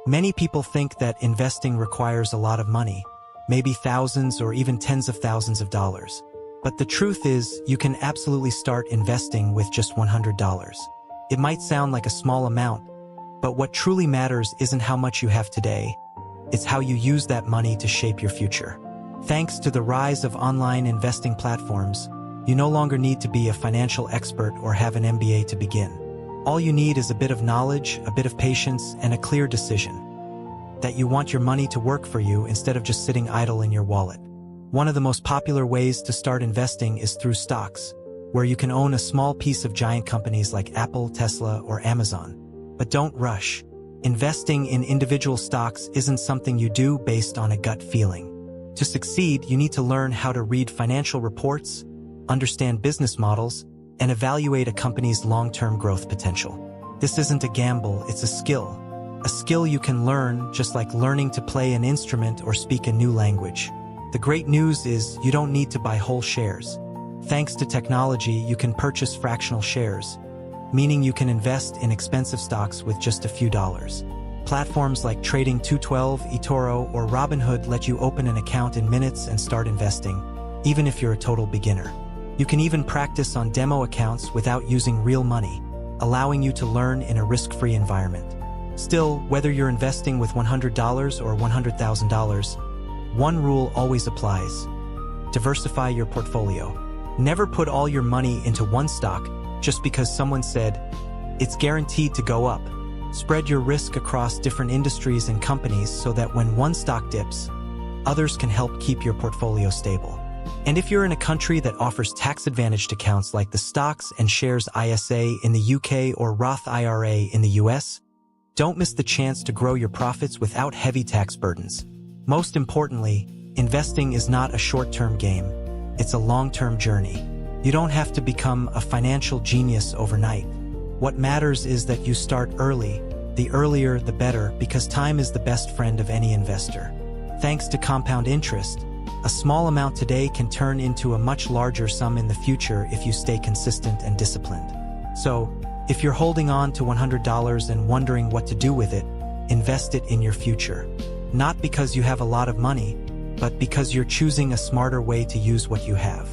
Many people think that investing requires a lot of money, maybe thousands or even tens of thousands of dollars. But the truth is, you can absolutely start investing with just $100. It might sound like a small amount, but what truly matters isn't how much you have today, it's how you use that money to shape your future. Thanks to the rise of online investing platforms, you no longer need to be a financial expert or have an MBA to begin. All you need is a bit of knowledge, a bit of patience, and a clear decision that you want your money to work for you instead of just sitting idle in your wallet. One of the most popular ways to start investing is through stocks, where you can own a small piece of giant companies like Apple, Tesla, or Amazon. But don't rush. Investing in individual stocks isn't something you do based on a gut feeling. To succeed, you need to learn how to read financial reports, understand business models, and evaluate a company's long-term growth potential. This isn't a gamble, it's a skill. A skill you can learn just like learning to play an instrument or speak a new language. The great news is you don't need to buy whole shares. Thanks to technology, you can purchase fractional shares, meaning you can invest in expensive stocks with just a few dollars. Platforms like Trading 212, eToro, or Robinhood let you open an account in minutes and start investing, even if you're a total beginner. You can even practice on demo accounts without using real money, allowing you to learn in a risk-free environment. Still, whether you're investing with $100 or $100,000, one rule always applies. Diversify your portfolio. Never put all your money into one stock just because someone said, it's guaranteed to go up. Spread your risk across different industries and companies so that when one stock dips, others can help keep your portfolio stable. And if you're in a country that offers tax-advantaged accounts like the Stocks and Shares ISA in the UK or Roth IRA in the US, don't miss the chance to grow your profits without heavy tax burdens. Most importantly, investing is not a short-term game. It's a long-term journey. You don't have to become a financial genius overnight. What matters is that you start early. The earlier, the better, because time is the best friend of any investor. Thanks to compound interest, a small amount today can turn into a much larger sum in the future if you stay consistent and disciplined. So, if you're holding on to $100 and wondering what to do with it, invest it in your future. Not because you have a lot of money, but because you're choosing a smarter way to use what you have.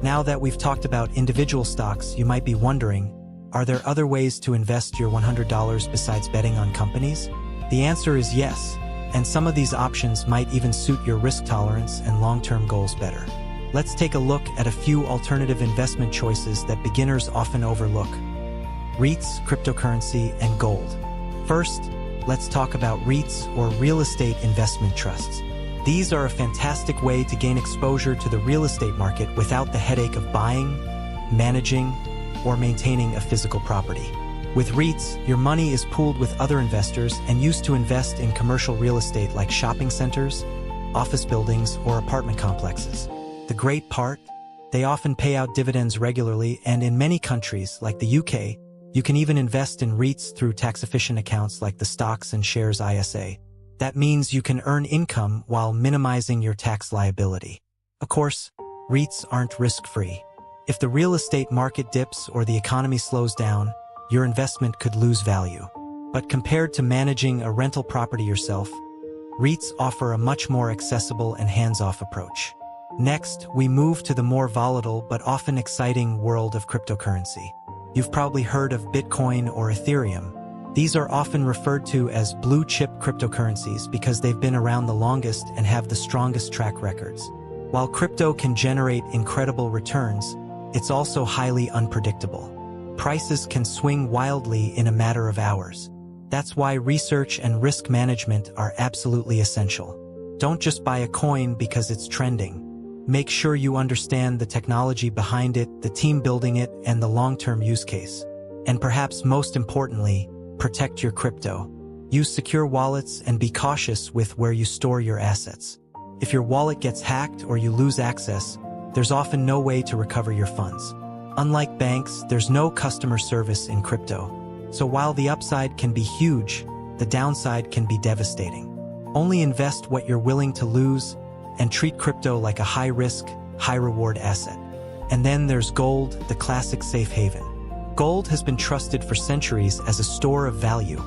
Now that we've talked about individual stocks, you might be wondering, are there other ways to invest your $100 besides betting on companies? The answer is yes, and some of these options might even suit your risk tolerance and long-term goals better. Let's take a look at a few alternative investment choices that beginners often overlook: REITs, cryptocurrency, and gold. First, let's talk about REITs, or real estate investment trusts. These are a fantastic way to gain exposure to the real estate market without the headache of buying, managing, or maintaining a physical property. With REITs, your money is pooled with other investors and used to invest in commercial real estate like shopping centers, office buildings, or apartment complexes. The great part? They often pay out dividends regularly, and in many countries, like the UK, you can even invest in REITs through tax-efficient accounts like the Stocks and Shares ISA. That means you can earn income while minimizing your tax liability. Of course, REITs aren't risk-free. If the real estate market dips or the economy slows down, your investment could lose value. But compared to managing a rental property yourself, REITs offer a much more accessible and hands-off approach. Next, we move to the more volatile but often exciting world of cryptocurrency. You've probably heard of Bitcoin or Ethereum. These are often referred to as blue-chip cryptocurrencies because they've been around the longest and have the strongest track records. While crypto can generate incredible returns, it's also highly unpredictable. Prices can swing wildly in a matter of hours. That's why research and risk management are absolutely essential. Don't just buy a coin because it's trending. Make sure you understand the technology behind it, the team building it, and the long-term use case. And perhaps most importantly, protect your crypto. Use secure wallets and be cautious with where you store your assets. If your wallet gets hacked or you lose access, there's often no way to recover your funds. Unlike banks, there's no customer service in crypto. So while the upside can be huge, the downside can be devastating. Only invest what you're willing to lose and treat crypto like a high-risk, high-reward asset. And then there's gold, the classic safe haven. Gold has been trusted for centuries as a store of value.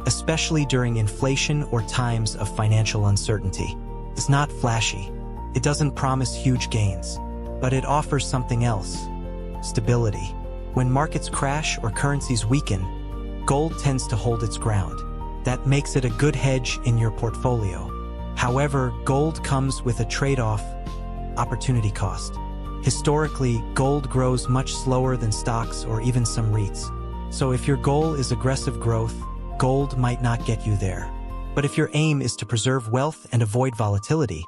especially during inflation or times of financial uncertainty. It's not flashy. It doesn't promise huge gains, but it offers something else: stability. When markets crash or currencies weaken, gold tends to hold its ground. That makes it a good hedge in your portfolio. However, gold comes with a trade-off: opportunity cost. Historically, gold grows much slower than stocks or even some REITs. So if your goal is aggressive growth, gold might not get you there. But if your aim is to preserve wealth and avoid volatility,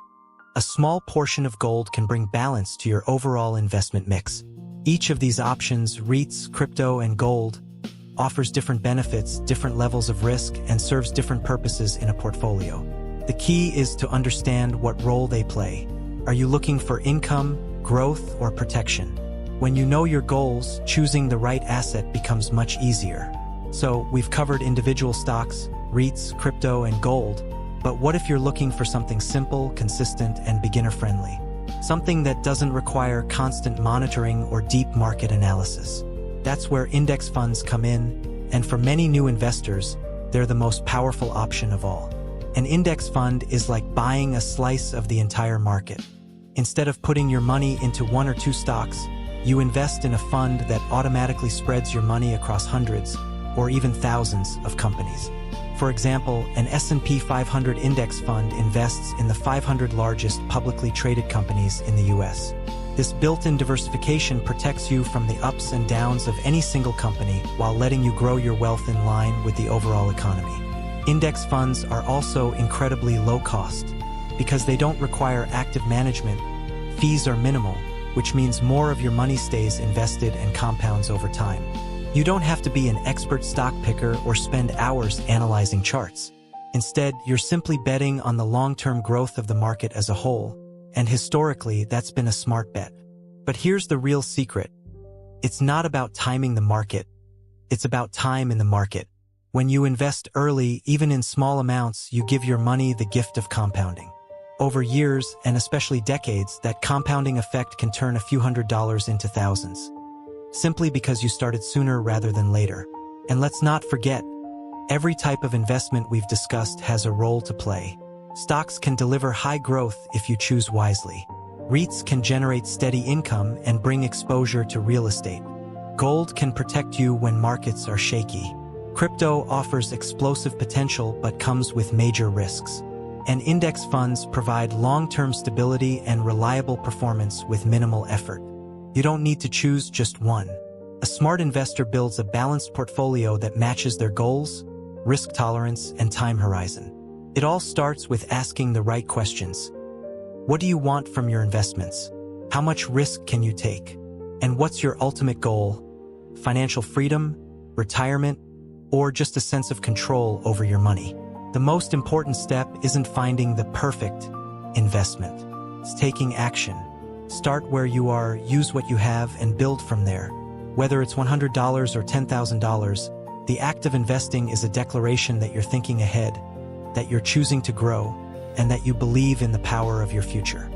a small portion of gold can bring balance to your overall investment mix. Each of these options, REITs, crypto, and gold, offers different benefits, different levels of risk, and serves different purposes in a portfolio. The key is to understand what role they play. Are you looking for income, growth, or protection? When you know your goals, choosing the right asset becomes much easier. So, we've covered individual stocks, REITs, crypto, and gold, but what if you're looking for something simple, consistent, and beginner-friendly? Something that doesn't require constant monitoring or deep market analysis. That's where index funds come in, and for many new investors, they're the most powerful option of all. An index fund is like buying a slice of the entire market. Instead of putting your money into one or two stocks, you invest in a fund that automatically spreads your money across hundreds or even thousands of companies. For example, an S&P 500 index fund invests in the 500 largest publicly traded companies in the US. This built-in diversification protects you from the ups and downs of any single company while letting you grow your wealth in line with the overall economy. Index funds are also incredibly low cost. Because they don't require active management, fees are minimal, which means more of your money stays invested and compounds over time. You don't have to be an expert stock picker or spend hours analyzing charts. Instead, you're simply betting on the long-term growth of the market as a whole, and historically, that's been a smart bet. But here's the real secret. It's not about timing the market. It's about time in the market. When you invest early, even in small amounts, you give your money the gift of compounding. Over years, and especially decades, that compounding effect can turn a few $100s into thousands. Simply because you started sooner rather than later. And let's not forget, every type of investment we've discussed has a role to play. Stocks can deliver high growth if you choose wisely. REITs can generate steady income and bring exposure to real estate. Gold can protect you when markets are shaky. Crypto offers explosive potential but comes with major risks. And index funds provide long-term stability and reliable performance with minimal effort. You don't need to choose just one. A smart investor builds a balanced portfolio that matches their goals, risk tolerance, and time horizon. It all starts with asking the right questions. What do you want from your investments? How much risk can you take? And what's your ultimate goal? Financial freedom, retirement, or just a sense of control over your money? The most important step isn't finding the perfect investment. It's taking action. Start where you are, use what you have, and build from there. Whether it's $100 or $10,000, the act of investing is a declaration that you're thinking ahead, that you're choosing to grow, and that you believe in the power of your future.